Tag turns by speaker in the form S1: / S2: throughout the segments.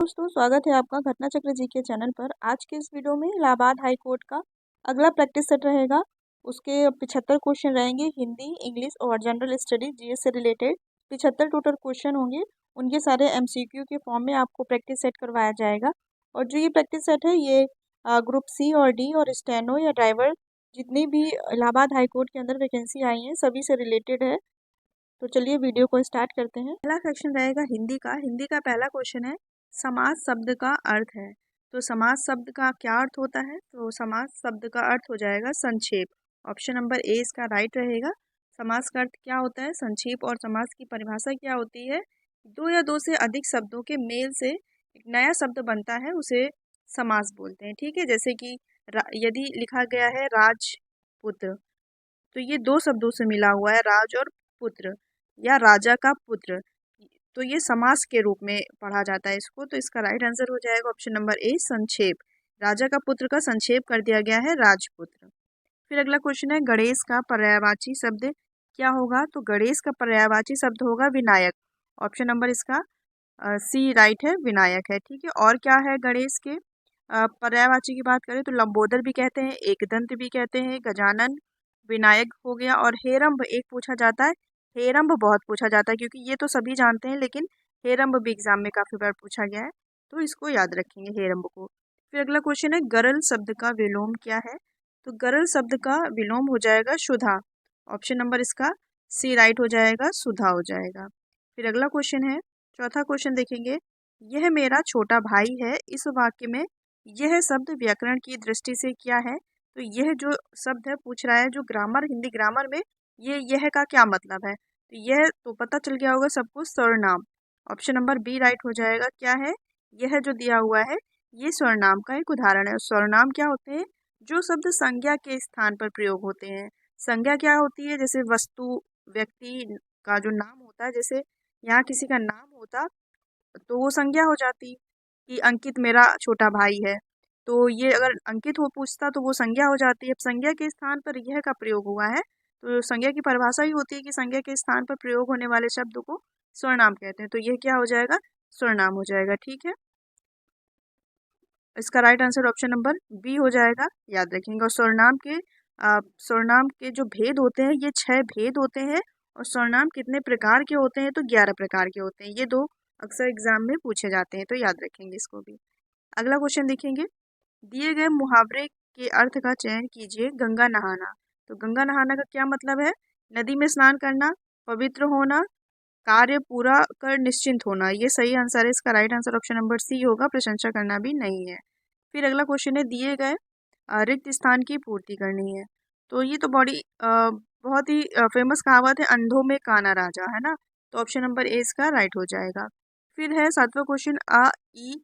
S1: दोस्तों, स्वागत है आपका घटना चक्र जी के चैनल पर। आज के इस वीडियो में इलाहाबाद हाई कोर्ट का अगला प्रैक्टिस सेट रहेगा। उसके 75 क्वेश्चन रहेंगे, हिंदी, इंग्लिश और जनरल स्टडी जीएस से रिलेटेड 75 टोटल क्वेश्चन होंगे। उनके सारे एमसीक्यू के फॉर्म में आपको प्रैक्टिस सेट करवाया जाएगा। और जो ये प्रैक्टिस सेट है ये ग्रुप सी और डी और स्टेनो या ड्राइवर जितनी भी इलाहाबाद हाई कोर्ट के अंदर वैकेंसी आई हैं सभी से रिलेटेड है। तो चलिए वीडियो को स्टार्ट करते हैं। पहला सेक्शन रहेगा हिंदी का। हिंदी का पहला क्वेश्चन है, समास शब्द का अर्थ है। तो समास शब्द का क्या अर्थ होता है? तो समास शब्द का अर्थ हो जाएगा संक्षेप। ऑप्शन नंबर ए इसका राइट रहेगा। समास का अर्थ क्या होता है? संक्षेप। और समास की परिभाषा क्या होती है? दो या दो से अधिक शब्दों के मेल से एक नया शब्द बनता है, उसे समास बोलते हैं। ठीक है, जैसे कि यदि लिखा गया है राजपुत्र, तो ये दो शब्दों से मिला हुआ है, राज और पुत्र, या राजा का पुत्र, तो ये समास के रूप में पढ़ा जाता है इसको। तो इसका राइट आंसर हो जाएगा ऑप्शन नंबर ए, संक्षेप। राजा का पुत्र का संक्षेप कर दिया गया है राजपुत्र। फिर अगला क्वेश्चन है, गणेश का पर्यायवाची शब्द क्या होगा? तो गणेश का पर्यायवाची शब्द होगा विनायक। ऑप्शन नंबर इसका सी राइट है, विनायक है। ठीक है, और क्या है गणेश के पर्यायवाची की बात करें तो लंबोदर भी कहते हैं, एकदंत भी कहते हैं, गजानन, विनायक हो गया, और हेरंब एक पूछा जाता है। हेरंब बहुत पूछा जाता है क्योंकि ये तो सभी जानते हैं, लेकिन हेरंब भी एग्जाम में काफ़ी बार पूछा गया है, तो इसको याद रखेंगे हेरंब को। फिर अगला क्वेश्चन है, गरल शब्द का विलोम क्या है? तो गरल शब्द का विलोम हो जाएगा सुधा। ऑप्शन नंबर इसका सी राइट हो जाएगा, सुधा हो जाएगा। फिर अगला क्वेश्चन है, चौथा क्वेश्चन देखेंगे, यह मेरा छोटा भाई है, इस वाक्य में यह शब्द व्याकरण की दृष्टि से क्या है? तो यह जो शब्द है पूछ रहा है, जो ग्रामर, हिंदी ग्रामर में ये यह का क्या मतलब है? तो यह तो पता चल गया होगा सबको, सर्वनाम। ऑप्शन नंबर बी राइट हो जाएगा। क्या है? यह जो दिया हुआ है ये सर्वनाम का एक उदाहरण है। सर्वनाम क्या होते हैं? जो शब्द संज्ञा के स्थान पर प्रयोग होते हैं। संज्ञा क्या होती है? जैसे वस्तु, व्यक्ति का जो नाम होता है, जैसे यहाँ किसी का नाम होता तो वो संज्ञा हो जाती कि अंकित मेरा छोटा भाई है, तो ये अगर अंकित हो पूछता तो वो संज्ञा हो जाती है। अब संज्ञा के स्थान पर यह का प्रयोग हुआ है, तो संज्ञा की परिभाषा ही होती है कि संज्ञा के स्थान पर प्रयोग होने वाले शब्द को सर्वनाम कहते हैं। तो यह क्या हो जाएगा? सर्वनाम हो जाएगा। ठीक है, इसका right answer option number B हो जाएगा, याद रखेंगे। और सर्वनाम के जो भेद होते हैं ये 6 भेद होते हैं। और सर्वनाम कितने प्रकार के होते हैं? तो 11 प्रकार के होते हैं। ये दो अक्सर एग्जाम में पूछे जाते हैं, तो याद रखेंगे इसको भी। अगला क्वेश्चन देखेंगे, दिए गए मुहावरे के अर्थ का चयन कीजिए। गंगा नहाना, तो गंगा नहाना का क्या मतलब है? नदी में स्नान करना, पवित्र होना, कार्य पूरा कर निश्चिंत होना। ये सही आंसर है, इसका right answer option number C होगा, प्रशंसा करना भी नहीं है। फिर अगला क्वेश्चन है, दिए गए रिक्त स्थान की पूर्ति करनी है। तो ये तो बहुत ही फेमस कहावत है, अंधों में काना राजा, है ना? तो ऑप्शन नंबर ए इसका राइट हो जाएगा। फिर है सातवां क्वेश्चन, अ, ई,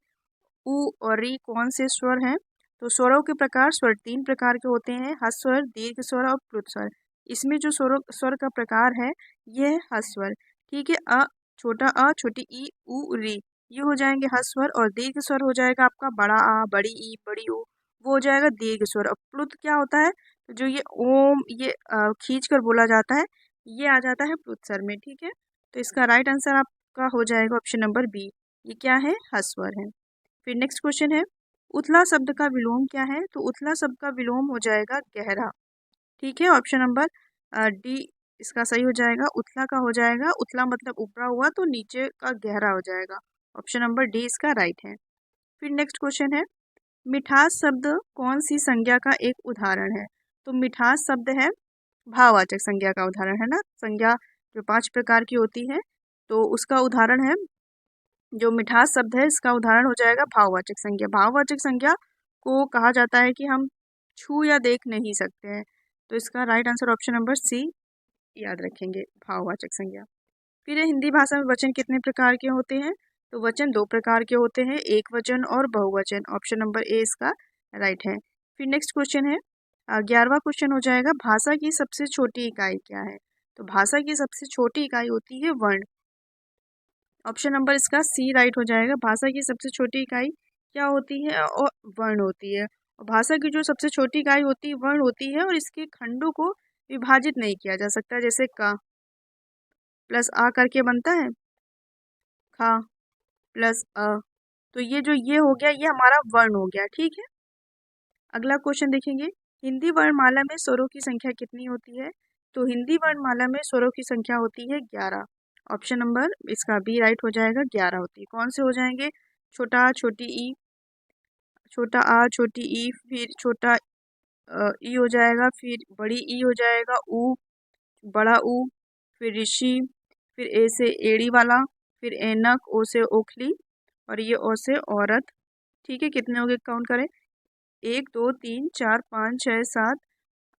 S1: उ और री कौन से स्वर हैं? तो स्वरों के प्रकार, स्वर 3 प्रकार के होते हैं, ह्रस्व स्वर, दीर्घ स्वर और प्लुत स्वर। इसमें जो स्वर का प्रकार है यह है ह्रस्व स्वर। ठीक है, छोटा अ, छोटी ई, उ, री, ये हो जाएंगे ह्रस्व स्वर। और दीर्घ स्वर हो जाएगा आपका बड़ा आ, बड़ी ई, बड़ी ऊ, वो हो जाएगा दीर्घ स्वर। और प्लुत क्या होता है? तो जो ये ओम, ये खींच कर बोला जाता है, ये आ जाता है प्लुत स्वर में। ठीक है, तो इसका राइट आंसर आपका हो जाएगा ऑप्शन नंबर बी, ये क्या है? ह्रस्व स्वर है। फिर नेक्स्ट क्वेश्चन है, उथला शब्द का विलोम क्या है? तो उथला शब्द का विलोम हो जाएगा गहरा। ठीक है, ऑप्शन नंबर डी इसका सही हो जाएगा। उथला का हो जाएगा, उथला मतलब ऊपरा हुआ, तो नीचे का गहरा हो जाएगा। ऑप्शन नंबर डी इसका राइट है। फिर नेक्स्ट क्वेश्चन है, मिठास शब्द कौन सी संज्ञा का एक उदाहरण है? तो मिठास शब्द है भाववाचक संज्ञा का उदाहरण, है ना? संज्ञा जो 5 प्रकार की होती है, तो उसका उदाहरण है। जो मिठास शब्द है इसका उदाहरण हो जाएगा भाववाचक संज्ञा। भाववाचक संज्ञा को कहा जाता है कि हम छू या देख नहीं सकते हैं, तो इसका right answer option number C, याद रखेंगे, भाववाचक संज्ञा। फिर हिंदी भाषा में वचन कितने प्रकार के होते हैं? तो वचन 2 प्रकार के होते हैं, एक वचन और बहुवचन। ऑप्शन नंबर ए इसका राइट है। फिर नेक्स्ट क्वेश्चन है, 11वां क्वेश्चन हो जाएगा, भाषा की सबसे छोटी इकाई क्या है? तो भाषा की सबसे छोटी इकाई होती है वर्ण। ऑप्शन नंबर इसका सी राइट हो जाएगा। भाषा की सबसे छोटी इकाई क्या होती है? और वर्ण होती है। और भाषा की जो सबसे छोटी इकाई होती है वर्ण होती है, और इसके खंडों को विभाजित नहीं किया जा सकता। जैसे का प्लस आ करके बनता है खा प्लस अ, तो ये जो ये हो गया, ये हमारा वर्ण हो गया, ठीक है। अगला क्वेश्चन देखेंगे, हिंदी वर्णमाला में स्वरों की संख्या कितनी होती है? तो हिंदी वर्णमाला में स्वरों की संख्या होती है 11। ऑप्शन नंबर इसका बी राइट हो जाएगा, 11 होती है। कौन से हो जाएंगे? छोटा आ, छोटी ई, छोटा आ, छोटी ई, फिर छोटा ई हो जाएगा, फिर बड़ी ई हो जाएगा, ऊ, बड़ा ऊ, फिर ऋषि, फिर ए से एड़ी वाला, फिर ऐनक, ओ से ओखली, और ये ओ से औरत। ठीक है, कितने हो गए काउंट करें? 1 2 3 4 5 6 7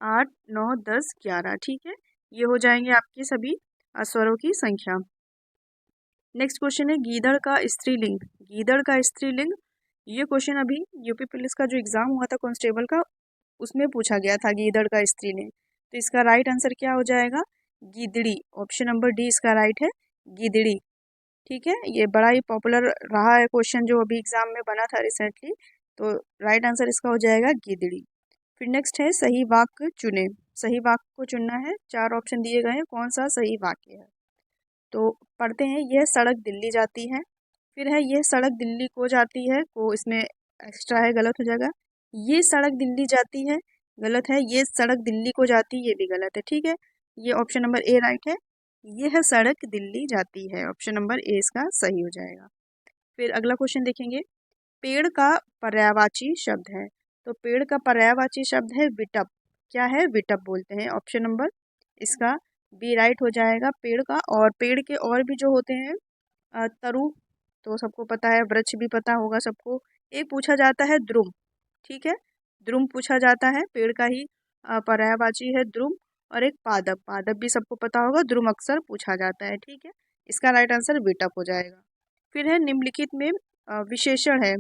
S1: 8 9 10 11। ठीक है, ये हो जाएंगे आपके सभी स्वरों की संख्या। नेक्स्ट क्वेश्चन है, गीदड़ का स्त्रीलिंग। गीदड़ का स्त्रीलिंग, ये क्वेश्चन अभी यूपी पुलिस का जो एग्जाम हुआ था कांस्टेबल का, उसमें पूछा गया था गीदड़ का स्त्रीलिंग। तो इसका राइट आंसर क्या हो जाएगा? गीदड़ी। ऑप्शन नंबर डी इसका राइट है, गीदड़ी। ठीक है, ये बड़ा ही पॉपुलर रहा है क्वेश्चन जो अभी एग्जाम में बना था रिसेंटली। तो राइट आंसर इसका हो जाएगा गीदड़ी। फिर नेक्स्ट है, सही वाक्य चुने। सही वाक्य को चुनना है, 4 ऑप्शन दिए गए हैं, कौन सा सही वाक्य है? तो पढ़ते हैं, यह सड़क दिल्ली जाती है। फिर है, यह सड़क दिल्ली को जाती है, को इसमें एक्स्ट्रा है, गलत हो जाएगा। ये सड़क दिल्ली जाती है, गलत है। ये सड़क दिल्ली को जाती, ये भी गलत है। ठीक है, ये ऑप्शन नंबर ए राइट है, यह सड़क दिल्ली जाती है। ऑप्शन नंबर ए इसका सही हो जाएगा। फिर अगला क्वेश्चन देखेंगे, पेड़ का पर्यायवाची शब्द है। तो पेड़ का पर्यायवाची शब्द है विटप। क्या है? विटप बोलते हैं। ऑप्शन नंबर इसका बी राइट हो जाएगा, पेड़ का। और पेड़ के और भी जो होते हैं, तरु तो सबको पता है, वृक्ष भी पता होगा सबको। एक पूछा जाता है द्रुम। ठीक है, द्रुम पूछा जाता है, पेड़ का ही पर्यायवाची है द्रुम। और एक पादप, पादप भी सबको पता होगा, द्रुम अक्सर पूछा जाता है। ठीक है, इसका राइट आंसर विटप हो जाएगा। फिर है, निम्नलिखित में विशेषण है।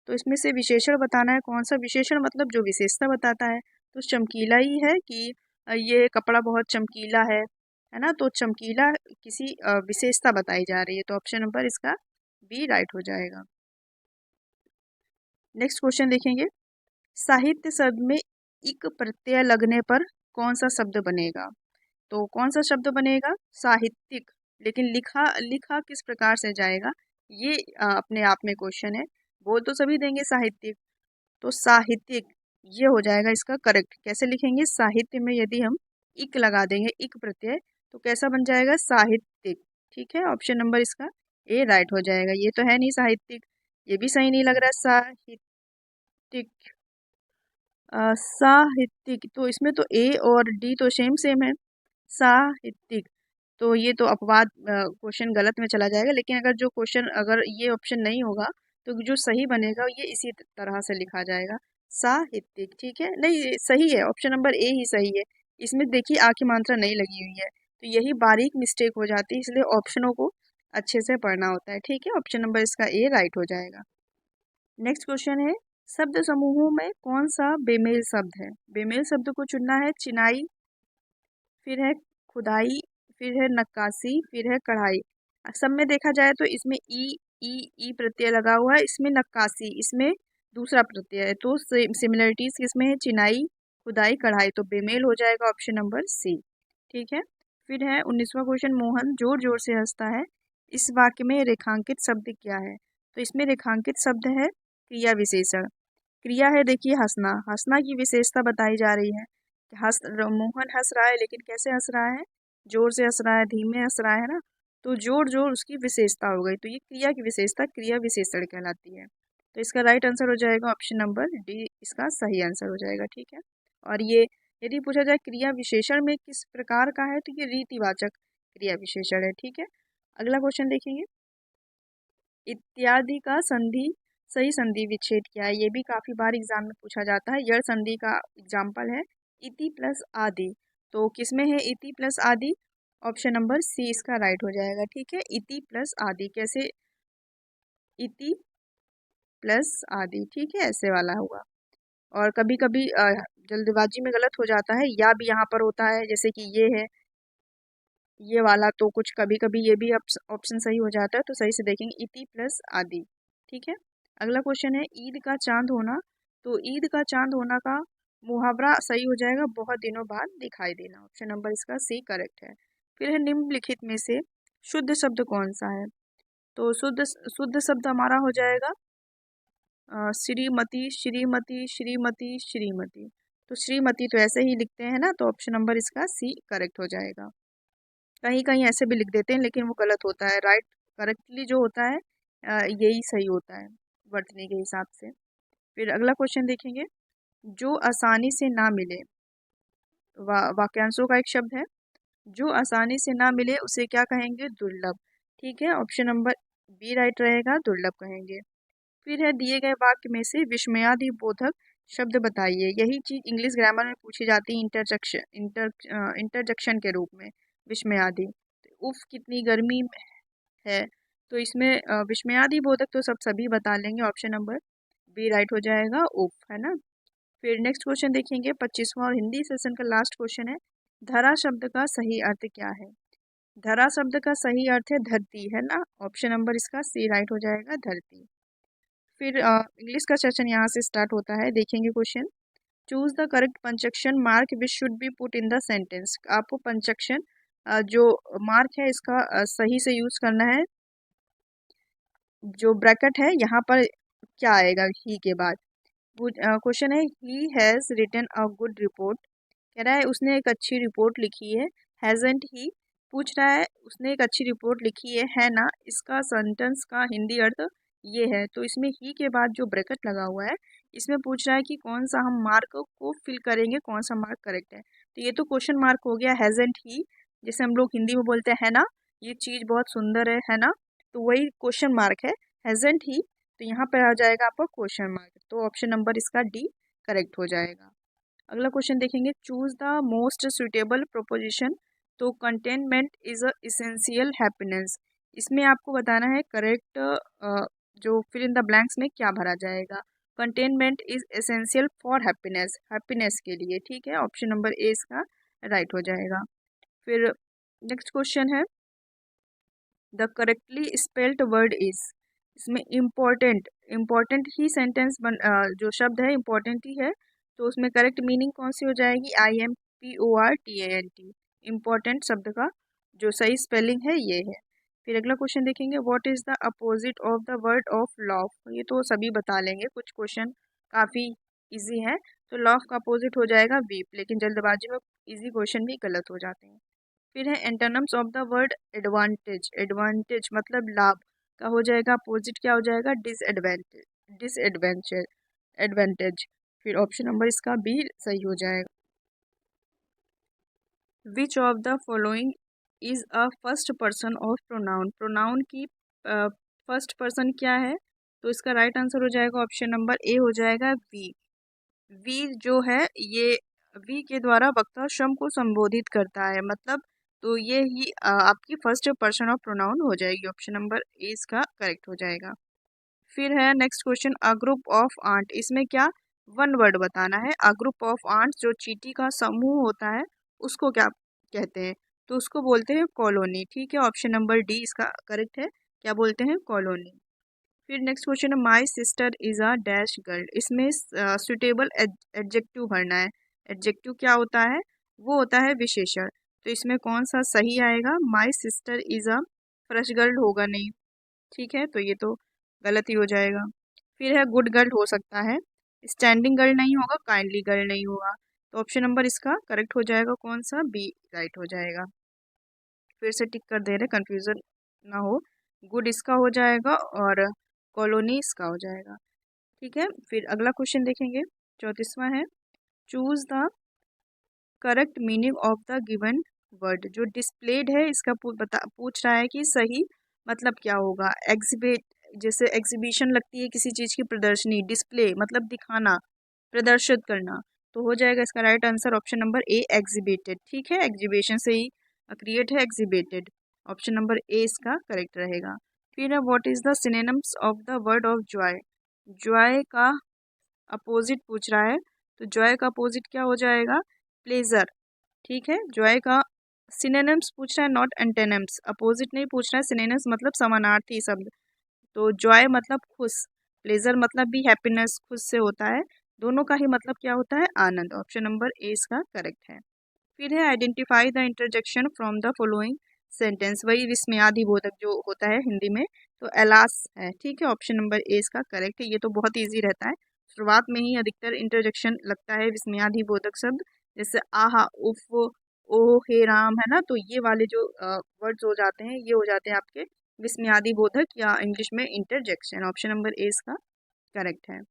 S1: तो इसमें से विशेषण बताना है, कौन सा विशेषण, मतलब जो विशेषता बताता है। तो चमकीला ही है कि ये कपड़ा बहुत चमकीला है ना। तो चमकीला किसी विशेषता बताई जा रही है, तो ऑप्शन नंबर इसका बी राइट हो जाएगा। नेक्स्ट क्वेश्चन देखेंगे, साहित्य शब्द में इक प्रत्यय लगने पर कौन सा शब्द बनेगा? तो कौन सा शब्द बनेगा? साहित्यिक। लेकिन लिखा लिखा किस प्रकार से जाएगा, ये अपने आप में क्वेश्चन है। बोल तो सभी देंगे साहित्यिक, तो साहित्यिक ये हो जाएगा इसका करेक्ट। कैसे लिखेंगे? साहित्य में यदि हम इक लगा देंगे, इक प्रत्यय, तो कैसा बन जाएगा? साहित्यिक। ठीक है, ऑप्शन नंबर इसका ए राइट हो जाएगा। ये तो है नहीं साहित्यिक, ये भी सही नहीं लग रहा है। साहित्यिक, साहित्यिक, तो इसमें तो ए और डी तो सेम सेम है, साहित्यिक। तो ये तो अपवाद क्वेश्चन गलत में चला जाएगा। लेकिन अगर जो क्वेश्चन, अगर ये ऑप्शन नहीं होगा, तो जो सही बनेगा ये इसी तरह से लिखा जाएगा, साहित्यिक। ठीक है, नहीं ये सही है, ऑप्शन नंबर ए ही सही है। इसमें देखिए आ की मात्रा नहीं लगी हुई है, तो यही बारीक मिस्टेक हो जाती है, इसलिए ऑप्शनों को अच्छे से पढ़ना होता है। ठीक है, ऑप्शन नंबर इसका ए राइट हो जाएगा। नेक्स्ट क्वेश्चन है, शब्द समूहों में कौन सा बेमेल शब्द है? बेमेल शब्द को चुनना है, चिनाई, फिर है खुदाई, फिर है नक्काशी, फिर है कढ़ाई। सब में देखा जाए तो इसमें ई प्रत्यय लगा हुआ है, इसमें नक्काशी, इसमें दूसरा प्रत्यय है। तो सिमिलरिटीज किसमें है? चिनाई, खुदाई, कढ़ाई। तो बेमेल हो जाएगा ऑप्शन नंबर सी। ठीक है, फिर है 19वां क्वेश्चन, मोहन जोर जोर से हंसता है, इस वाक्य में रेखांकित शब्द क्या है? तो इसमें रेखांकित शब्द है क्रिया विशेषण। क्रिया है, देखिए हंसना, हंसना की विशेषता बताई जा रही है। मोहन हंस रहा है, लेकिन कैसे हंस रहा है? जोर से हंस रहा है, धीमे हंस रहा है ना। तो जोर जोर उसकी विशेषता हो गई, तो ये क्रिया की विशेषता क्रिया विशेषण कहलाती है। तो इसका राइट आंसर हो जाएगा ऑप्शन नंबर डी, इसका सही आंसर हो जाएगा। ठीक है, और ये यदि पूछा जाए क्रिया विशेषण में किस प्रकार का है, तो ये रीतिवाचक क्रिया विशेषण है। ठीक है, अगला क्वेश्चन देखेंगे, इत्यादि का संधि सही संधि विच्छेद क्या है? ये भी काफी बार एग्जाम में पूछा जाता है। यड़ संधि का एग्जाम्पल है इति प्लस आदि। तो किसमें है इति प्लस आदि? ऑप्शन नंबर सी इसका राइट हो जाएगा। ठीक है, इति प्लस आदि, कैसे? इति प्लस आदि, ठीक है, ऐसे वाला होगा। और कभी कभी जल्दबाजी में गलत हो जाता है, या भी यहाँ पर होता है, जैसे कि ये है ये वाला, तो कुछ कभी कभी ये भी ऑप्शन सही हो जाता है। तो सही से देखेंगे, इति प्लस आदि। ठीक है, अगला क्वेश्चन है, ईद का चांद होना। तो ईद का चांद होना का मुहावरा सही हो जाएगा, बहुत दिनों बाद दिखाई देना। ऑप्शन नंबर इसका सी करेक्ट है। फिर है, निम्नलिखित में से शुद्ध शब्द कौन सा है? तो शुद्ध शुद्ध शब्द हमारा हो जाएगा श्रीमती श्रीमती श्रीमती श्रीमती, तो श्रीमती तो ऐसे ही लिखते हैं ना, तो ऑप्शन नंबर इसका सी करेक्ट हो जाएगा। कहीं कहीं ऐसे भी लिख देते हैं लेकिन वो गलत होता है। राइट करेक्टली जो होता है यही सही होता है वर्तनी के हिसाब से। फिर अगला क्वेश्चन देखेंगे, जो आसानी से ना मिले, वाक्यांशों का एक शब्द है, जो आसानी से ना मिले उसे क्या कहेंगे, दुर्लभ। ठीक है, ऑप्शन नंबर बी राइट रहेगा, दुर्लभ कहेंगे। फिर है, दिए गए वाक्य में से विस्मयादि बोधक शब्द बताइए। यही चीज इंग्लिश ग्रामर में पूछी जाती है इंटरजेक्शन के रूप में, विस्मयादि। उफ कितनी गर्मी है, तो इसमें विस्मयादि बोधक तो सभी बता लेंगे, ऑप्शन नंबर बी राइट हो जाएगा, उफ, है ना। फिर नेक्स्ट क्वेश्चन देखेंगे, 25वां और हिंदी सेशन का लास्ट क्वेश्चन है, धरा शब्द का सही अर्थ क्या है। धरा शब्द का सही अर्थ है धरती, है ना, ऑप्शन नंबर इसका सी राइट हो जाएगा, धरती। फिर इंग्लिश का सेशन यहाँ से स्टार्ट होता है, देखेंगे question, choose the correct punctuation mark which should be put in the sentence. आपको पंचक्शन जो मार्क है इसका सही से यूज करना है। जो ब्रैकेट है यहाँ पर क्या आएगा ही के बाद। क्वेश्चन है, he has written a good report, कह रहा है उसने एक अच्छी रिपोर्ट लिखी है। हैज़ेंट ही पूछ रहा है उसने एक अच्छी रिपोर्ट लिखी है ना। इसका सेंटेंस का हिंदी अर्थ ये है, तो इसमें ही के बाद जो ब्रैकेट लगा हुआ है इसमें पूछ रहा है कि कौन सा हम मार्क को फिल करेंगे, कौन सा मार्क करेक्ट है। तो ये तो क्वेश्चन मार्क हो गया, हैज़ेंट ही, जैसे हम लोग हिंदी में बोलते हैं ना, ये चीज़ बहुत सुंदर है ना, तो वही क्वेश्चन मार्क है, हैज़ेंट ही। तो यहाँ पर आ जाएगा आपका क्वेश्चन मार्क, तो ऑप्शन नंबर इसका डी करेक्ट हो जाएगा। अगला क्वेश्चन देखेंगे, choose the most suitable proposition, तो contentment is a essential happiness. इसमें आपको बताना है करेक्ट जो फिल इन द ब्लैंक्स में क्या भरा जाएगा। Containment is essential for happiness, happiness के लिए, ठीक है, ऑप्शन नंबर ए इसका राइट हो जाएगा। फिर नेक्स्ट क्वेश्चन है, the correctly spelled word is, इसमें इम्पोर्टेंट, इम्पोर्टेंट ही सेंटेंस जो शब्द है इम्पोर्टेंट ही है, तो उसमें करेक्ट मीनिंग कौन सी हो जाएगी, IMPORTANT, इम्पोर्टेंट शब्द का जो सही स्पेलिंग है ये है। फिर अगला क्वेश्चन देखेंगे, what is the opposite of the word of love, ये तो सभी बता लेंगे, कुछ क्वेश्चन काफ़ी इजी है। तो लव का अपोजिट हो जाएगा वीप, लेकिन जल्दबाजी में इजी क्वेश्चन भी गलत हो जाते हैं। फिर है antonyms of the word advantage, advantage मतलब लाभ का हो जाएगा अपोजिट, क्या हो जाएगा, डिसएडवांटेज, डिसएडवेंचर, एडवांटेज। फिर ऑप्शन नंबर इसका बी सही हो जाएगा। विच of the following is a first person of pronoun, pronoun की फर्स्ट पर्सन क्या है, तो इसका राइट आंसर हो जाएगा ऑप्शन नंबर ए हो जाएगा वी। वी जो है ये वी के द्वारा वक्ता स्वयं को संबोधित करता है, मतलब तो ये ही आपकी फर्स्ट पर्सन ऑफ प्रोनाउन हो जाएगी, ऑप्शन नंबर ए इसका करेक्ट हो जाएगा। फिर है next question, a group of ant, इसमें क्या वन वर्ड बताना है। अ ग्रुप ऑफ आंट जो चींटी का समूह होता है उसको क्या कहते हैं, तो उसको बोलते हैं कॉलोनी, ठीक है, ऑप्शन नंबर डी इसका करेक्ट है, क्या बोलते हैं, कॉलोनी। फिर नेक्स्ट क्वेश्चन है, my sister is a dash girl, इसमें सुटेबल एडजेक्टिव भरना है। एडजेक्टिव क्या होता है, वो होता है विशेषण, तो इसमें कौन सा सही आएगा, my sister is a fresh girl होगा नहीं, ठीक है, तो ये तो गलत ही हो जाएगा। फिर है गुड गर्ल हो सकता है, स्टैंडिंग गर्ल नहीं होगा, काइंडली गर्ल नहीं होगा, तो ऑप्शन नंबर इसका करेक्ट हो जाएगा, कौन सा, बी राइट हो जाएगा। फिर से टिक कर दे रहे, कन्फ्यूज़न ना हो, गुड इसका हो जाएगा और कॉलोनी इसका हो जाएगा, ठीक है। फिर अगला क्वेश्चन देखेंगे, 34वां है, choose the correct meaning of the given word, जो डिस्प्लेड है इसका पूछ रहा है कि सही मतलब क्या होगा। एग्जिबिट, जैसे एग्जीबिशन लगती है किसी चीज़ की प्रदर्शनी, डिस्प्ले मतलब दिखाना, प्रदर्शित करना, तो हो जाएगा इसका right answer option number A exhibited, ठीक है, एग्जीबिशन से ही क्रिएट है एग्जिबिटेड, ऑप्शन नंबर ए इसका करेक्ट रहेगा। फिर है, what is the synonyms of the word of Joy, Joy का अपोजिट पूछ रहा है, तो जॉय का अपोजिट क्या हो जाएगा, प्लेजर, ठीक है, जॉय का सिनोनिम्स पूछ रहा है, नॉट एंटेनिम्स, अपोजिट नहीं पूछ रहा है, सिनोनिम्स मतलब समानार्थी शब्द, तो जॉय मतलब खुश, प्लेजर मतलब भी हैप्पीनेस, खुश से होता है, दोनों का ही मतलब क्या होता है, आनंद, ऑप्शन नंबर ए इसका करेक्ट है। फिर है, identify the interjection from the following sentence, वही विस्मयादि बोधक जो होता है हिंदी में, तो एलास है। ठीक है, ऑप्शन नंबर ए इसका करेक्ट है। ये तो बहुत ईजी रहता है, शुरुआत में ही अधिकतर इंटरजेक्शन लगता है विस्मयादि बोधक शब्द, जैसे आहा, उफ, ओ, हे राम, है ना। तो ये वाले जो वर्ड्स हो जाते हैं, ये हो जाते हैं आपके विस्मयादि बोधक या इंग्लिश में इंटरजेक्शन। ऑप्शन नंबर ए इसका करेक्ट है।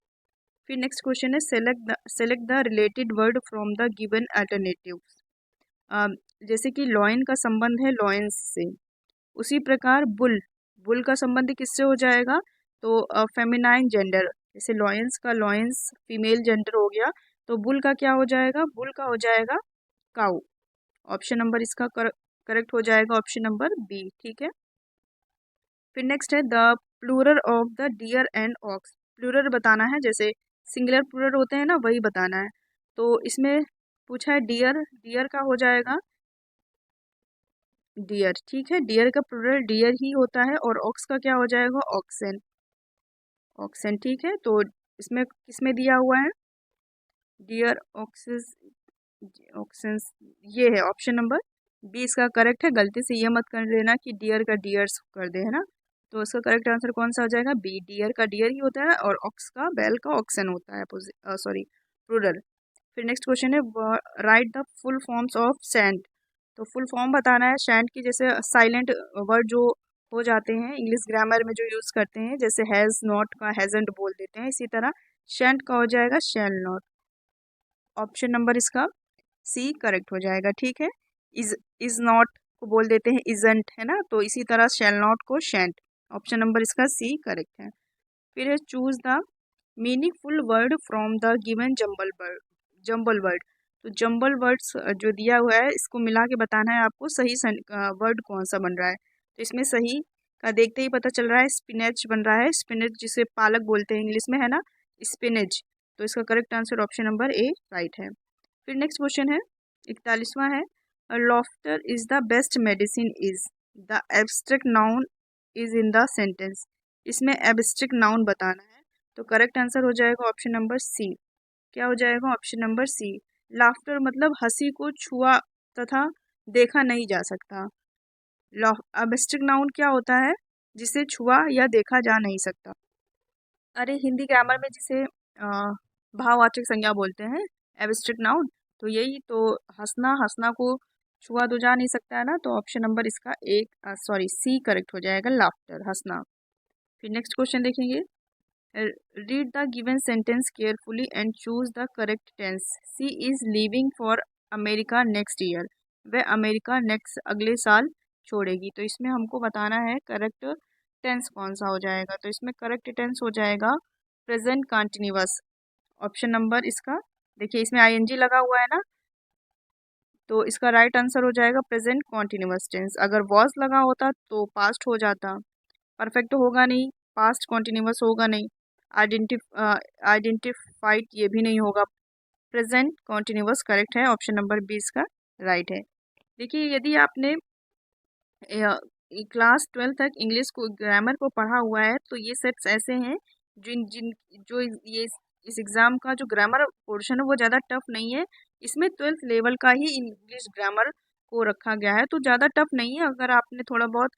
S1: फिर नेक्स्ट क्वेश्चन है, select the related word from the given alternative. जैसे कि लॉयन का संबंध है लॉयंस से, उसी प्रकार बुल, बुल का संबंध किससे हो जाएगा, तो फेमिनाइन जेंडर, जैसे लॉयंस का लॉयंस फीमेल जेंडर हो गया, तो बुल का क्या हो जाएगा, बुल का हो जाएगा काउ। ऑप्शन नंबर इसका करेक्ट हो जाएगा, ऑप्शन नंबर बी। ठीक है, फिर नेक्स्ट है the plural of the deer and ox. Plural बताना है, जैसे सिंगुलर प्लूरल होते हैं ना, वही बताना है। तो इसमें पूछा है डियर, डियर का हो जाएगा डियर। ठीक है, डियर का प्लूरल डियर ही होता है, और ऑक्स का क्या हो जाएगा, ऑक्सन, ऑक्सन। ठीक है, तो इसमें किसमें दिया हुआ है, डियर ऑक्सेस, ऑक्सेंस, ये है ऑप्शन नंबर बी इसका करेक्ट है। गलती से ये मत कर लेना कि डियर का डियर्स कर दे, है ना। तो इसका करेक्ट आंसर कौन सा हो जाएगा, बी, डियर का डियर ही होता है और ऑक्स का बैल का ऑक्सन होता है, सॉरी प्लूरल। फिर नेक्स्ट क्वेश्चन है, right the full forms of sand. तो फुल फॉर्म बताना है सैंड की, जैसे साइलेंट वर्ड जो हो जाते हैं इंग्लिश ग्रामर में जो यूज़ करते हैं, जैसे हैज़ नॉट का हैज़ेंट बोल देते हैं, इसी तरह सैंड का हो जाएगा शैल नॉट। ऑप्शन नंबर इसका सी करेक्ट हो जाएगा। ठीक है, इज नॉट को बोल देते हैं इजंट, है ना, तो इसी तरह शैल नॉट को शैंट। ऑप्शन नंबर इसका सी करेक्ट है। फिर है choose the meaningful word from the given jumble word. तो जंबल वर्ड्स जो दिया हुआ है, इसको मिला के बताना है आपको सही वर्ड कौन सा बन रहा है। तो इसमें सही का देखते ही पता चल रहा है, स्पिनच बन रहा है, स्पिनच जिसे पालक बोलते हैं इंग्लिश में, है ना, स्पिनच। तो इसका correct answer option number A right है। फिर नेक्स्ट क्वेश्चन है, 41वां है, laughter is the best medicine is the abstract noun is in the sentence. इसमें एब्स्ट्रैक्ट नाउन बताना है, तो करेक्ट आंसर हो जाएगा ऑप्शन नंबर सी। क्या हो जाएगा, ऑप्शन नंबर सी। लाफ्टर मतलब हंसी को छुआ तथा देखा नहीं जा सकता। एब्स्ट्रैक्ट नाउन क्या होता है, जिसे छुआ या देखा जा नहीं सकता। अरे हिंदी ग्रामर में जिसे भाववाचक संज्ञा बोलते हैं, एब्स्ट्रैक्ट नाउन, तो यही तो, हंसना, हंसना को छुआ तो जा नहीं सकता है ना, तो ऑप्शन नंबर इसका एक सॉरी सी करेक्ट हो जाएगा, लाफ्टर, हंसना। फिर नेक्स्ट क्वेश्चन देखेंगे, read the given sentence carefully and choose the correct tense. She is leaving for America next year, वह अमेरिका नेक्स्ट अगले साल छोड़ेगी। तो इसमें हमको बताना है करेक्ट टेंस कौन सा हो जाएगा। तो इसमें करेक्ट टेंस हो जाएगा प्रेजेंट कंटिन्यूअस। ऑप्शन नंबर इसका, देखिए इसमें आईएनजी लगा हुआ है ना, तो इसका राइट आंसर हो जाएगा प्रेजेंट कॉन्टिन्यूअस टेंस। अगर वॉज लगा होता तो पास्ट हो जाता, परफेक्ट होगा नहीं, पास्ट कॉन्टिन्यूअस होगा नहीं, आइडेंटिफाइड ये भी नहीं होगा, प्रेजेंट कॉन्टिन्यूअस करेक्ट है, ऑप्शन नंबर बी इसका राइट है। देखिए यदि आपने क्लास 12 तक इंग्लिश को ग्रामर को पढ़ा हुआ है, तो ये सेट्स ऐसे हैं जिन जिन जो ये इस एग्ज़ाम का जो ग्रामर पोर्शन है वो ज़्यादा टफ नहीं है। इसमें 12th लेवल का ही इंग्लिश ग्रामर को रखा गया है, तो ज़्यादा टफ नहीं है। अगर आपने थोड़ा बहुत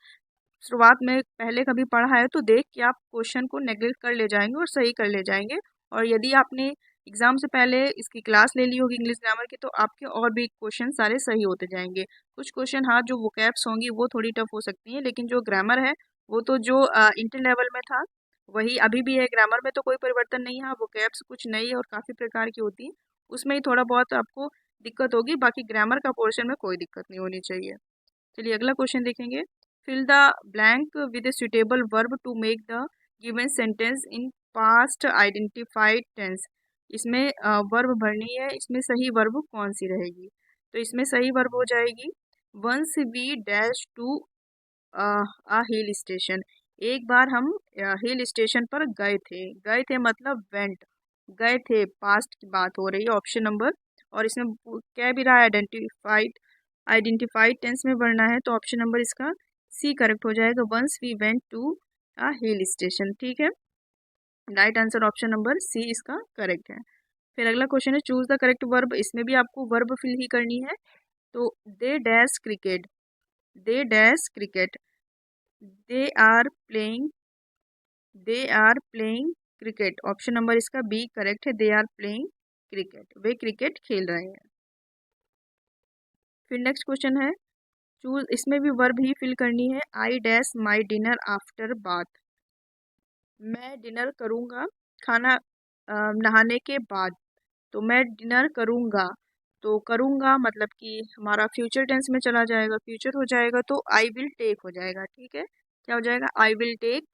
S1: शुरुआत में पहले कभी पढ़ा है तो देख के आप क्वेश्चन को नेगलेक्ट कर ले जाएंगे और सही कर ले जाएंगे। और यदि आपने एग्ज़ाम से पहले इसकी क्लास ले ली होगी इंग्लिश ग्रामर की, तो आपके और भी क्वेश्चन सारे सही होते जाएंगे। कुछ क्वेश्चन हाँ जो वोकैब्स होंगी वो थोड़ी टफ हो सकती हैं, लेकिन जो ग्रामर है वो तो जो इंटर लेवल में था वही अभी भी है। ग्रामर में तो कोई परिवर्तन नहीं है, हाँ वोकैब्स कुछ नई और काफ़ी प्रकार की होती हैं, उसमें ही थोड़ा बहुत आपको दिक्कत होगी, बाकी ग्रामर का पोर्शन में कोई दिक्कत नहीं होनी चाहिए। चलिए अगला क्वेश्चन देखेंगे, fill the blank with a suitable verb to make the given sentence in past identified tense। इसमें वर्ब भरनी है, इसमें सही वर्ब कौन सी रहेगी। तो इसमें सही वर्ब हो जाएगी once we dash to a hill station. एक बार हम हिल स्टेशन पर गए थे, गए थे मतलब वेंट, गए थे, पास्ट की बात हो रही है, ऑप्शन नंबर। और इसमें क्या भी रहा है, आइडेंटिफाइड, आइडेंटिफाइड टेंस में बढ़ना है, तो ऑप्शन नंबर इसका सी करेक्ट हो जाएगा, once we went to a hill station. ठीक है, right answer option number C इसका करेक्ट है। फिर अगला क्वेश्चन है, चूज द करेक्ट वर्ब। इसमें भी आपको वर्ब फिल ही करनी है। तो they dash cricket, they dash cricket, they are playing, they are playing cricket. Option number इसका बी करेक्ट है, दे आर प्लेइंग क्रिकेट, वे क्रिकेट खेल रहे हैं। फिर नेक्स्ट क्वेश्चन है चूज, इसमें भी वर्ब ही फिल करनी है। I dash my dinner after bath, मैं डिनर करूँगा खाना नहाने के बाद। तो मैं डिनर करूँगा, तो करूँगा मतलब कि हमारा फ्यूचर टेंस में चला जाएगा, फ्यूचर हो जाएगा तो आई विल टेक हो जाएगा। ठीक है, क्या हो जाएगा, I will take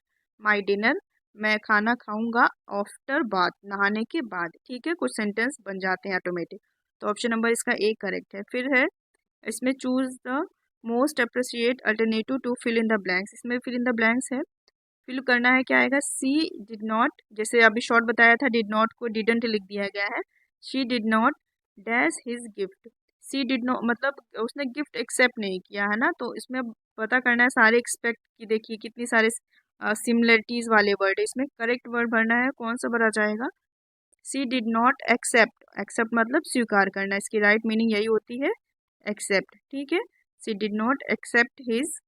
S1: my dinner, मैं खाना खाऊंगा आफ्टर बाथ, नहाने के बाद। ठीक है, कुछ सेंटेंस बन जाते हैं ऑटोमेटिक। तो ऑप्शन नंबर इसका ए करेक्ट है। फिर है इसमें choose the most appropriate alternative to fill in the blanks, इसमें फिल इन द ब्लैंक्स है, फिल करना है, क्या आएगा, सी डिड नॉट, जैसे अभी शॉर्ट बताया था डिड नॉट को डिडंट लिख दिया गया है। She did not dash his gift, she did not मतलब उसने गिफ्ट एक्सेप्ट नहीं किया है ना, तो इसमें पता करना है सारे एक्सपेक्ट की, देखिए कितनी सारे सिमिलरिटीज वाले वर्ड है, इसमें करेक्ट वर्ड भरना है, कौन सा भरा जाएगा, सी डिड नॉट एक्सेप्ट, एक्सेप्ट मतलब स्वीकार करना, इसकी राइट मीनिंग यही होती है एक्सेप्ट। ठीक है, she did not accept his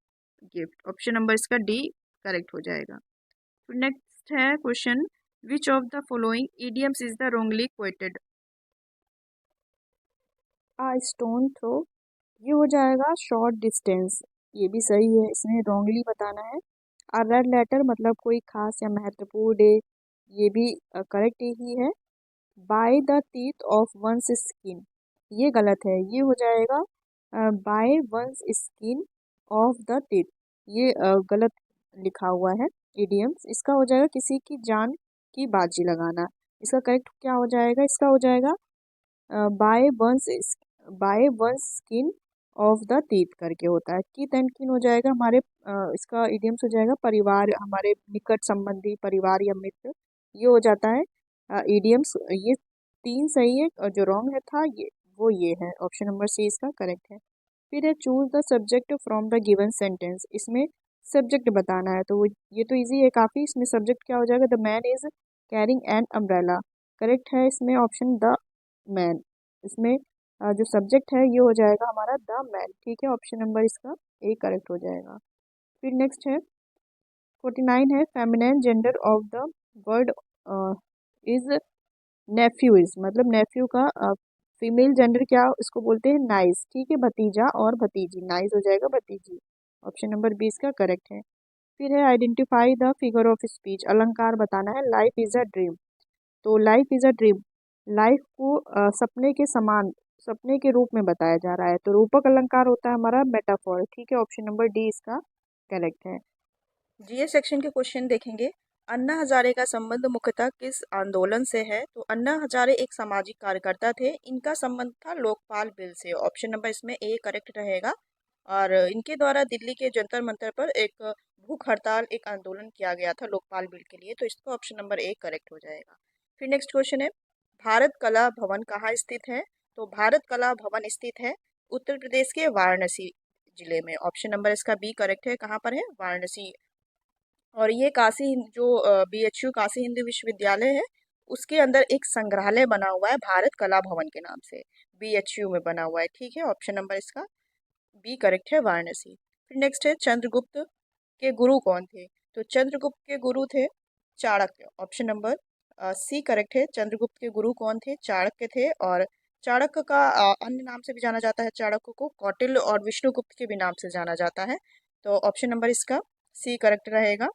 S1: gift, option number इसका डी करेक्ट हो जाएगा। तो नेक्स्ट है question, which of the following idioms is the wrongly quoted. A stone throw, ये हो जाएगा शॉर्ट डिस्टेंस, ये भी सही है, इसमें रॉन्गली बताना है। आ रेड लेटर मतलब कोई खास या महत्वपूर्ण डे, ये भी करेक्ट ही है। By the teeth of one's skin, ये गलत है, ये हो जाएगा by one's skin of the teeth, ये गलत लिखा हुआ है इडियम्स। इसका हो जाएगा किसी की जान की बाजी लगाना, इसका करेक्ट क्या हो जाएगा, इसका हो जाएगा by one's, by one's skin of the teeth करके होता है। टीथ एंड किन हो जाएगा हमारे इसका इडियम्स हो जाएगा परिवार, हमारे निकट संबंधी, परिवार या मित्र, ये हो जाता है इडियम्स। ये तीन सही है और जो रॉन्ग है था ये है, ऑप्शन नंबर सी इसका करेक्ट है। फिर है choose the subject from the given sentence, इसमें सब्जेक्ट बताना है, तो वो ये तो इजी है काफ़ी, इसमें सब्जेक्ट क्या हो जाएगा, the man is carrying an umbrella, correct है इसमें ऑप्शन द मैन, इसमें जो सब्जेक्ट है ये हो जाएगा हमारा द मैन। ठीक है, ऑप्शन नंबर इसका ए करेक्ट हो जाएगा। फिर नेक्स्ट है 49 है feminine gender of the word is nephew, is मतलब नेफ्यू का फीमेल जेंडर क्या इसको बोलते हैं, नाइस। ठीक है, भतीजा और भतीजी, नाइस हो जाएगा भतीजी, ऑप्शन नंबर 20 का करेक्ट है। फिर है identify the figure of speech, अलंकार बताना है। लाइफ इज अ ड्रीम, तो life is a dream, life को सपने के समान, सपने के रूप में बताया जा रहा है, तो रूपक अलंकार होता है हमारा मेटाफॉर। ठीक है, ऑप्शन नंबर डी इसका करेक्ट है। जीएस सेक्शन के क्वेश्चन देखेंगे। अन्ना हजारे का संबंध मुख्यतः किस आंदोलन से है, तो अन्ना हजारे एक सामाजिक कार्यकर्ता थे, इनका संबंध था लोकपाल बिल से, ऑप्शन नंबर इसमें ए करेक्ट रहेगा। और इनके द्वारा दिल्ली के जंतर मंतर पर एक भूख हड़ताल, एक आंदोलन किया गया था लोकपाल बिल के लिए, तो इसका ऑप्शन नंबर ए करेक्ट हो जाएगा। फिर नेक्स्ट क्वेश्चन है भारत कला भवन कहाँ स्थित है, तो भारत कला भवन स्थित है उत्तर प्रदेश के वाराणसी जिले में, ऑप्शन नंबर इसका बी करेक्ट है, कहाँ पर है, वाराणसी। और ये जो बीएचयू काशी हिंदू विश्वविद्यालय है, उसके अंदर एक संग्रहालय बना हुआ है भारत कला भवन के नाम से, बीएचयू में बना हुआ है। ठीक है, ऑप्शन नंबर इसका बी करेक्ट है, वाराणसी। फिर नेक्स्ट है चंद्रगुप्त के गुरु कौन थे, तो चंद्रगुप्त के गुरु थे Chanakya, option number C correct है। चंद्रगुप्त के गुरु कौन थे, चाणक्य थे। और चाणक्य का अन्य नाम से भी जाना जाता है, चाणक्य को कौटिल्य और विष्णुगुप्त के भी नाम से जाना जाता है, तो ऑप्शन नंबर इसका सी करेक्ट रहेगा।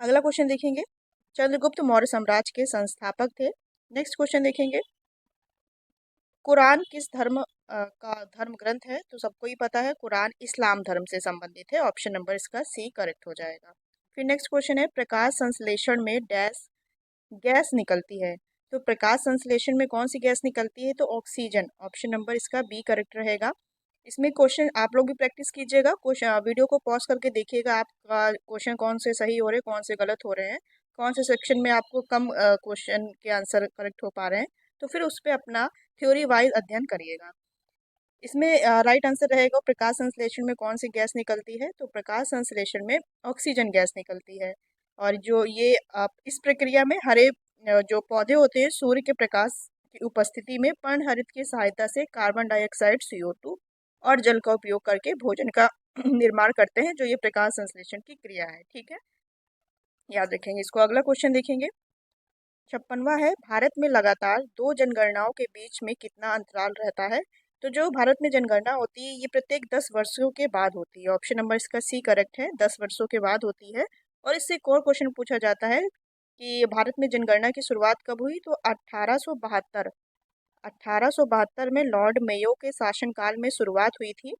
S1: अगला क्वेश्चन देखेंगे, चंद्रगुप्त मौर्य साम्राज्य के संस्थापक थे। नेक्स्ट क्वेश्चन देखेंगे, कुरान किस का धर्म ग्रंथ है, तो सबको ही पता है कुरान इस्लाम धर्म से संबंधित है, ऑप्शन नंबर इसका सी करेक्ट हो जाएगा। फिर नेक्स्ट क्वेश्चन है प्रकाश संश्लेषण में डैश गैस निकलती है, तो प्रकाश संश्लेषण में कौन सी गैस निकलती है, तो ऑक्सीजन, ऑप्शन नंबर इसका बी करेक्ट रहेगा। इसमें क्वेश्चन आप लोग भी प्रैक्टिस कीजिएगा, क्वेश्चन वीडियो को पॉज करके देखिएगा आपका क्वेश्चन कौन से सही हो रहे हैं, कौन से गलत हो रहे हैं, कौन से सेक्शन में आपको कम क्वेश्चन के आंसर करेक्ट हो पा रहे हैं, तो फिर उस पर अपना थ्योरी वाइज अध्ययन करिएगा। इसमें राइट आंसर रहेगा प्रकाश संश्लेषण में कौन सी गैस निकलती है, तो प्रकाश संश्लेषण में ऑक्सीजन गैस निकलती है। और जो ये इस प्रक्रिया में हरे जो पौधे होते हैं सूर्य के प्रकाश की उपस्थिति में पर्णहरित की सहायता से कार्बन डाइऑक्साइड CO2 और जल का उपयोग करके भोजन का निर्माण करते हैं, जो ये प्रकाश संश्लेषण की क्रिया है। ठीक है, याद रखेंगे इसको। अगला क्वेश्चन देखेंगे, 56वां है, भारत में लगातार दो जनगणनाओं के बीच में कितना अंतराल रहता है? तो जो भारत में जनगणना होती है ये प्रत्येक 10 वर्षों के बाद होती है। ऑप्शन नंबर इसका सी करेक्ट है, 10 वर्षों के बाद होती है। और इससे एक और क्वेश्चन पूछा जाता है कि भारत में जनगणना की शुरुआत कब हुई? तो 1872 में लॉर्ड मेयो के शासनकाल में शुरुआत हुई थी।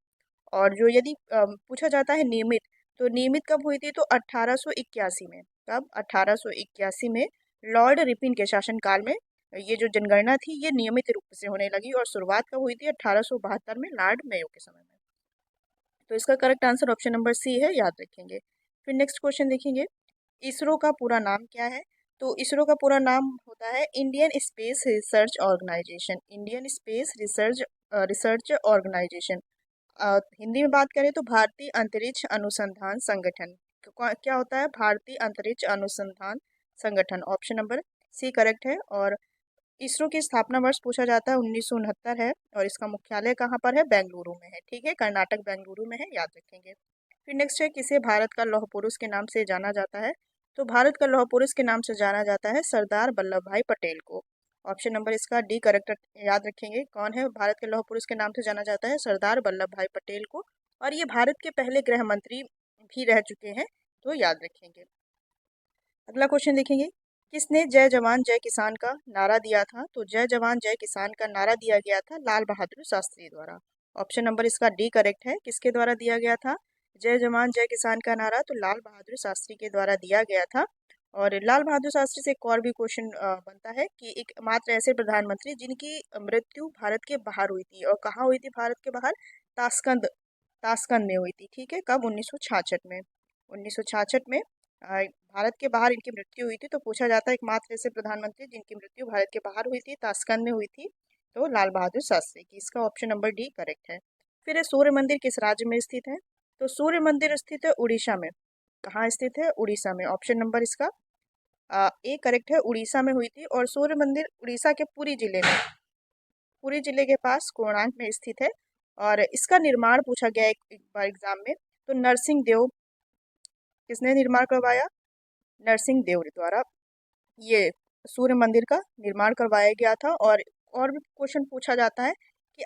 S1: और जो यदि पूछा जाता है नियमित, तो नियमित कब हुई थी? तो 1881 में। कब? 1881 में लॉर्ड रिपिन के शासनकाल में ये जो जनगणना थी ये नियमित रूप से होने लगी। और शुरुआत कब हुई थी? 1872 में लॉर्ड मेयो के समय में। तो इसका correct answer option number C है, याद रखेंगे। फिर नेक्स्ट क्वेश्चन देखेंगे, इसरो का पूरा नाम क्या है? तो इसरो का पूरा नाम होता है Indian space research organisation. Indian space research organisation. Hindi में बात करें तो भारतीय अंतरिक्ष अनुसंधान संगठन। क्या होता है? भारतीय अंतरिक्ष अनुसंधान संगठन। ऑप्शन नंबर सी करेक्ट है। और इसरो की स्थापना वर्ष पूछा जाता है 1969 है। और इसका मुख्यालय कहाँ पर है? बेंगलुरु में है। ठीक है, कर्नाटक बेंगलुरु में है, याद रखेंगे। फिर नेक्स्ट है, किसे भारत का लौह पुरुष के नाम से जाना जाता है? तो भारत का लौह पुरुष के नाम से जाना जाता है सरदार वल्लभ भाई पटेल को। ऑप्शन नंबर इसका डी करेक्ट, याद रखेंगे। कौन है भारत के लौह पुरुष के नाम से जाना जाता है? सरदार वल्लभ भाई पटेल को। और ये भारत के पहले गृह मंत्री भी रह चुके हैं, तो याद रखेंगे। अगला क्वेश्चन देखेंगे, किसने जय जवान जय किसान का नारा दिया था? तो जय जवान जय किसान का नारा दिया गया था लाल बहादुर शास्त्री द्वारा। ऑप्शन नंबर इसका डी करेक्ट है। किसके द्वारा दिया गया था जय जवान जय किसान का नारा? तो लाल बहादुर शास्त्री के द्वारा दिया गया था। और लाल बहादुर शास्त्री से एक और भी क्वेश्चन बनता है कि एकमात्र ऐसे प्रधानमंत्री जिनकी मृत्यु भारत के बाहर हुई थी। और कहाँ हुई थी भारत के बाहर? ताशकंद, ताशकंद में हुई थी। ठीक है, कब? 1966 में। 1966 में भारत के बाहर इनकी मृत्यु हुई थी। तो पूछा जाता है एकमात्र ऐसे प्रधानमंत्री जिनकी मृत्यु भारत के बाहर हुई थी, ताशकंद में हुई थी। तो लाल बहादुर शास्त्री की। इसका ऑप्शन नंबर डी करेक्ट है। फिर है, सूर्य मंदिर किस राज्य में स्थित है? तो सूर्य मंदिर स्थित है उड़ीसा में। कहाँ स्थित है? उड़ीसा में। ऑप्शन नंबर इसका ए करेक्ट है, उड़ीसा में हुई थी। और सूर्य मंदिर उड़ीसा के पुरी जिले में, पुरी जिले के पास कोणार्क में स्थित है। और इसका निर्माण पूछा गया एक बार एग्जाम में। तो नरसिंह देव, किसने निर्माण करवाया? नरसिंह देव द्वारा ये सूर्य मंदिर का निर्माण करवाया गया था। और भी क्वेश्चन पूछा जाता है कि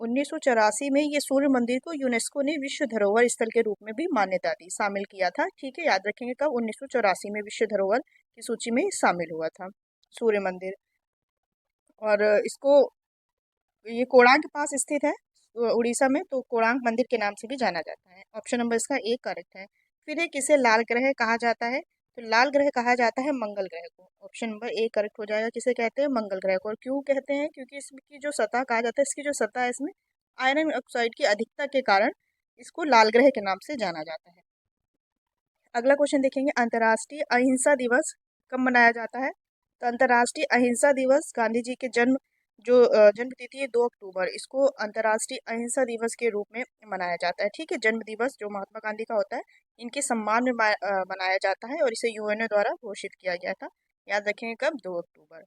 S1: 1984 में ये सूर्य मंदिर को यूनेस्को ने विश्व धरोहर स्थल के रूप में भी मान्यता दी, शामिल किया था। ठीक है, याद रखेंगे कब? 1984 में विश्व धरोहर की सूची में शामिल हुआ था सूर्य मंदिर। और इसको, ये कोणार्क के पास स्थित है उड़ीसा में, तो कोणार्क मंदिर के नाम से भी जाना जाता है। ऑप्शन नंबर इसका ए करेक्ट है। फिर है, किसे लाल ग्रह कहा जाता है? तो लाल ग्रह कहा जाता है मंगल ग्रह को। ऑप्शन नंबर ए करेक्ट हो जाएगा। किसे कहते हैं? मंगल ग्रह को। और क्यों कहते हैं? क्योंकि इसकी जो सतह कहा जाता है, इसकी जो सतह है इसमें आयरन ऑक्साइड की अधिकता के कारण इसको लाल ग्रह के नाम से जाना जाता है। अगला क्वेश्चन देखेंगे, अंतर्राष्ट्रीय अहिंसा दिवस कब मनाया जाता है? तो अंतर्राष्ट्रीय अहिंसा दिवस गांधी जी के जन्म तिथि है 2 अक्टूबर, इसको अंतर्राष्ट्रीय अहिंसा दिवस के रूप में मनाया जाता है। ठीक है, जन्म दिवस जो महात्मा गांधी का होता है, इनके सम्मान में मनाया जाता है। और इसे यूएनओ द्वारा घोषित किया गया था। याद रखेंगे कब? 2 अक्टूबर।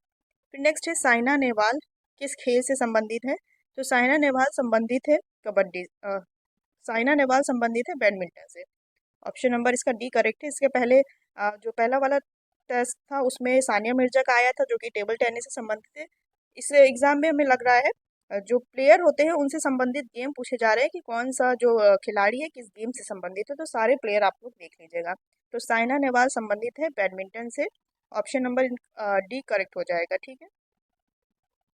S1: फिर नेक्स्ट है, साइना नेहवाल किस खेल से संबंधित है? तो साइना नेहवाल संबंधित है कबड्डी, साइना नेहवाल संबंधित है बैडमिंटन से। ऑप्शन नंबर इसका डी करेक्ट है। इसके पहले जो पहला वाला टेस्ट था उसमें सानिया मिर्जा का आया था, जो कि टेबल टेनिस से संबंधित है। इस एग्जाम में हमें लग रहा है जो प्लेयर होते हैं उनसे संबंधित गेम पूछे जा रहे हैं कि कौन सा जो खिलाड़ी है किस गेम से संबंधित है। तो सारे प्लेयर आप लोग देख लीजिएगा। तो साइना नेहवाल संबंधित है बैडमिंटन से। ऑप्शन नंबर डी करेक्ट हो जाएगा। ठीक है,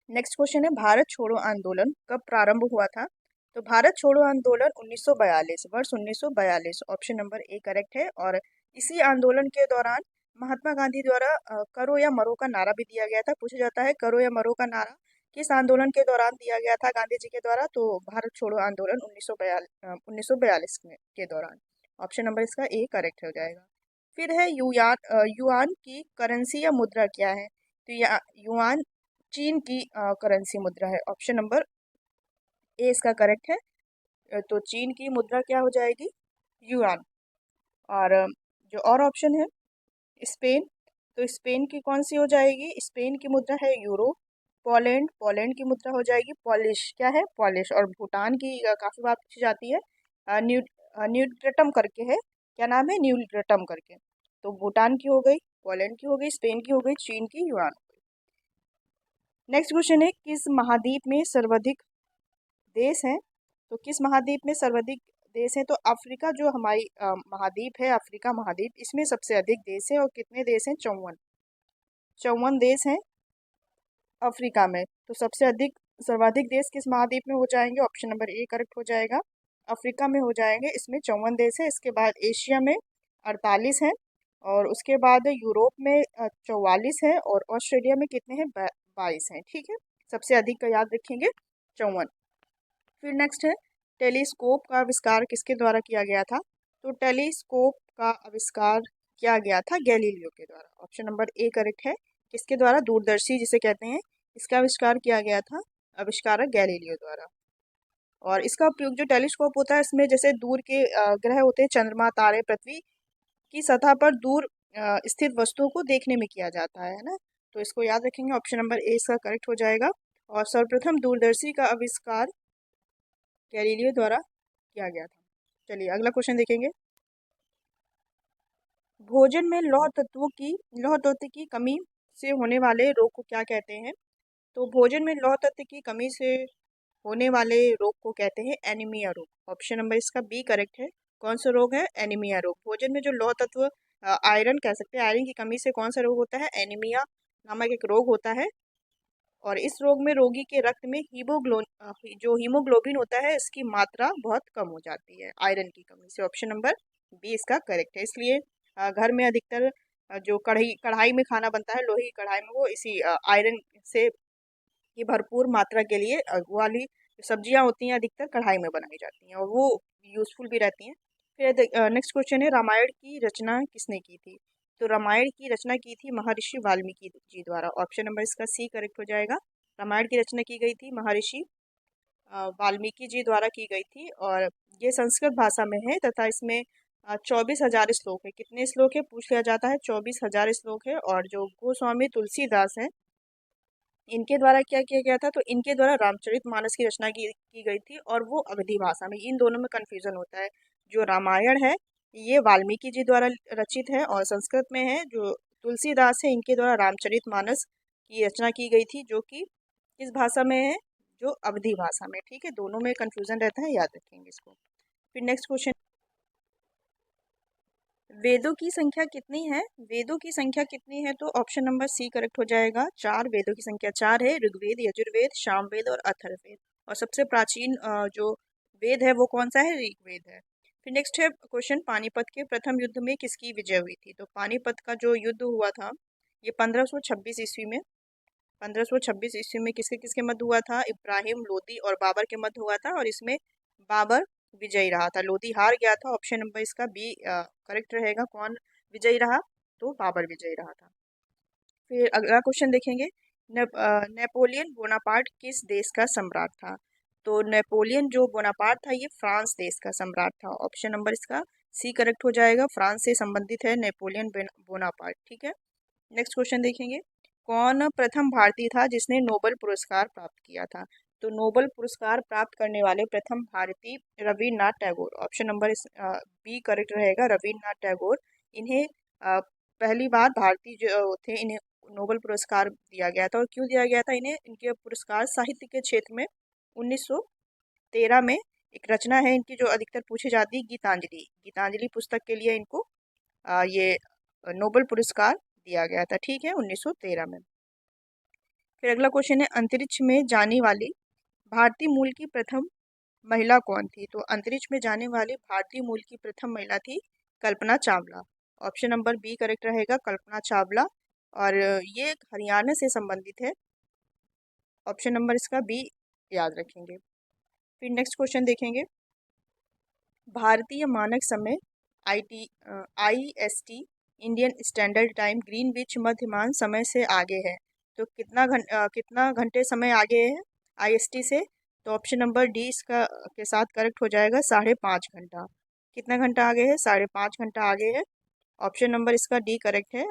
S1: नेक्स्ट क्वेश्चन है, भारत छोड़ो आंदोलन कब प्रारंभ हुआ था? तो भारत छोड़ो आंदोलन 1942, वर्ष 1942। ऑप्शन नंबर ए करेक्ट है। और इसी आंदोलन के दौरान महात्मा गांधी द्वारा करो या मरो का नारा भी दिया गया था। पूछा जाता है करो या मरो का नारा किस आंदोलन के दौरान दिया गया था गांधी जी के द्वारा? तो भारत छोड़ो आंदोलन 1942 के दौरान। ऑप्शन नंबर इसका ए करेक्ट हो जाएगा। फिर है, युआन की करेंसी या मुद्रा क्या है? तो युआन चीन की करेंसी मुद्रा है। ऑप्शन नंबर ए इसका करेक्ट है। तो चीन की मुद्रा क्या हो जाएगी? युआन। और जो और ऑप्शन है, स्पेन, तो स्पेन की कौन सी हो जाएगी? स्पेन की मुद्रा है यूरो। पोलैंड, पोलैंड की मुद्रा हो जाएगी पॉलिश। क्या है? पॉलिश। और भूटान की काफ़ी बात पूछी जाती है, न्यू न्यूट्रटम करके है। क्या नाम है? न्यूट्रटम करके। तो भूटान की हो गई, पोलैंड की हो गई, स्पेन की हो गई, चीन की, यूनान। नेक्स्ट क्वेश्चन है, किस महाद्वीप में सर्वाधिक देश हैं? तो किस महाद्वीप में सर्वाधिक देश हैं? तो अफ्रीका जो हमारी महाद्वीप है, अफ्रीका महाद्वीप, इसमें सबसे अधिक देश है। और कितने देश हैं? 54। 54 देश हैं अफ्रीका में। तो सबसे अधिक सर्वाधिक देश किस महाद्वीप में हो जाएंगे? ऑप्शन नंबर ए करेक्ट हो जाएगा, अफ्रीका में हो जाएंगे। इसमें 54 देश है। इसके बाद एशिया में 48 हैं, और उसके बाद यूरोप में 44 है, और ऑस्ट्रेलिया में कितने हैं? 22 हैं। ठीक है, सबसे अधिक का याद रखेंगे 54। फिर नेक्स्ट है, टेलीस्कोप का आविष्कार किसके द्वारा किया गया था? तो टेलीस्कोप का आविष्कार किया गया था गैलीलियो के द्वारा। ऑप्शन नंबर ए करेक्ट है। किसके द्वारा? दूरदर्शी जिसे कहते हैं, इसका आविष्कार किया गया था आविष्कारक गैलीलियो द्वारा। और इसका उपयोग, जो टेलीस्कोप होता है, इसमें जैसे दूर के ग्रह होते हैं, चंद्रमा, तारे, पृथ्वी की सतह पर दूर स्थित वस्तुओं को देखने में किया जाता है ना। तो इसको याद रखेंगे, ऑप्शन नंबर ए इसका करेक्ट हो जाएगा। और सर्वप्रथम दूरदर्शी का आविष्कार गैलीलियो द्वारा किया गया था। चलिए अगला क्वेश्चन देखेंगे। भोजन में लौह तत्व की कमी से होने वाले रोग को क्या कहते हैं? तो भोजन में लौह तत्व की कमी से होने वाले रोग को कहते हैं एनीमिया रोग। ऑप्शन नंबर इसका बी करेक्ट है। कौन सा रोग है? एनीमिया रोग। भोजन में जो लौह तत्व, आयरन कह सकते हैं, आयरन की कमी से कौन सा रोग होता है? एनीमिया नामक एक रोग होता है। और इस रोग में रोगी के रक्त में जो हीमोग्लोबिन होता है, इसकी मात्रा बहुत कम हो जाती है आयरन की कमी से। ऑप्शन नंबर बी इसका करेक्ट है। इसलिए घर में अधिकतर जो कढ़ाई में खाना बनता है, लोहे की कढ़ाई में, वो इसी आयरन से की भरपूर मात्रा के लिए वो वाली सब्जियां होती हैं, अधिकतर कढ़ाई में बनाई जाती हैं, और वो यूज़फुल भी रहती हैं। फिर नेक्स्ट क्वेश्चन है, रामायण की रचना किसने की थी? तो रामायण की रचना की थी महर्षि वाल्मीकि जी द्वारा। ऑप्शन नंबर इसका सी करेक्ट हो जाएगा। रामायण की रचना की गई थी महर्षि वाल्मीकि जी द्वारा की गई थी। और ये संस्कृत भाषा में है, तथा इसमें 24,000 श्लोक है। कितने श्लोक है पूछ लिया जाता है? 24,000 श्लोक है। और जो गोस्वामी तुलसीदास हैं, इनके द्वारा क्या किया गया था? तो इनके द्वारा रामचरितमानस की रचना की गई थी, और वो अवधी भाषा में। इन दोनों में कन्फ्यूजन होता है। जो रामायण है, ये वाल्मीकि जी द्वारा रचित है और संस्कृत में है। जो तुलसीदास है, इनके द्वारा रामचरितमानस की रचना की गई थी, जो कि किस भाषा में है? जो अवधी भाषा में। ठीक है, दोनों में कन्फ्यूजन रहता है, याद रखेंगे इसको। फिर नेक्स्ट क्वेश्चन, वेदों की संख्या कितनी है? वेदों की संख्या कितनी है? तो ऑप्शन नंबर सी करेक्ट हो जाएगा। 4 वेदों की संख्या 4 है। ऋग्वेद, यजुर्वेद, सामवेद और अथर्ववेद। और सबसे प्राचीन जो वेद है, वो कौन सा है? ऋग्वेद है। फिर नेक्स्ट है क्वेश्चन, पानीपत के प्रथम युद्ध में किसकी विजय हुई थी? तो पानीपत का जो युद्ध हुआ था, ये 1526 ईस्वी में, 1526 ईस्वी में किसके किसके मध्य हुआ था? इब्राहिम लोदी और बाबर के मध्य हुआ था। और इसमें बाबर विजयी रहा था, लोदी हार गया था। ऑप्शन नंबर इसका बी करेक्ट रहेगा। कौन विजयी रहा? तो बाबर विजयी रहा था। फिर अगला क्वेश्चन देखेंगे, नेपोलियन बोनापार्ट किस देश का सम्राट था? तो नेपोलियन जो बोनापार्ट था, ये फ्रांस देश का सम्राट था। ऑप्शन नंबर इसका सी करेक्ट हो जाएगा। फ्रांस से संबंधित है नेपोलियन बोनापार्ट। ठीक है, नेक्स्ट क्वेश्चन देखेंगे, कौन प्रथम भारतीय था जिसने नोबेल पुरस्कार प्राप्त किया था? तो नोबेल पुरस्कार प्राप्त करने वाले प्रथम भारतीय Rabindranath Tagore. Option number B correct रहेगा, रविन्द्रनाथ टैगोर। इन्हें पहली बार भारतीय जो थे, इन्हें नोबेल पुरस्कार दिया गया था। और क्यों दिया गया था इन्हें? इनके पुरस्कार साहित्य के क्षेत्र में 1913 में एक रचना है इनकी, जो अधिकतर पूछी जाती है, गीतांजलि। गीतांजलि पुस्तक के लिए इनको ये नोबेल पुरस्कार दिया गया था। ठीक है, 1913 में। फिर अगला क्वेश्चन है, अंतरिक्ष में जाने वाली भारतीय मूल की प्रथम महिला कौन थी? तो अंतरिक्ष में जाने वाली भारतीय मूल की प्रथम महिला थी Kalpana Chawla. Option number B correct रहेगा, कल्पना चावला। और ये हरियाणा से संबंधित है। ऑप्शन नंबर इसका बी याद रखेंगे। फिर नेक्स्ट क्वेश्चन देखेंगे, भारतीय मानक समय IST Indian standard time Greenwich मध्यमान समय से आगे है। तो कितना घंटे समय आगे है IST से? तो ऑप्शन नंबर डी इसका के साथ करेक्ट हो जाएगा, 5.5 घंटा। कितना घंटा आगे है? 5.5 घंटा आगे है। ऑप्शन नंबर इसका डी करेक्ट है।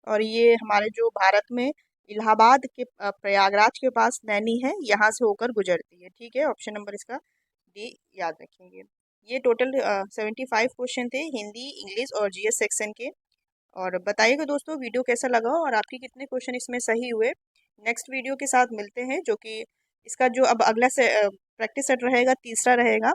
S1: और ये हमारे जो भारत में इलाहाबाद के प्रयागराज के पास नैनी है, यहाँ से होकर गुजरती है। ठीक है, ऑप्शन नंबर इसका डी याद रखेंगे। ये टोटल 75 क्वेश्चन थे हिंदी, इंग्लिश और जीएस सेक्शन के। और बताइएगा दोस्तों वीडियो कैसा लगा और आपके कितने क्वेश्चन इसमें सही हुए। नेक्स्ट वीडियो के साथ मिलते हैं, जो कि इसका जो अब अगला से प्रैक्टिस सेट रहेगा, तीसरा रहेगा।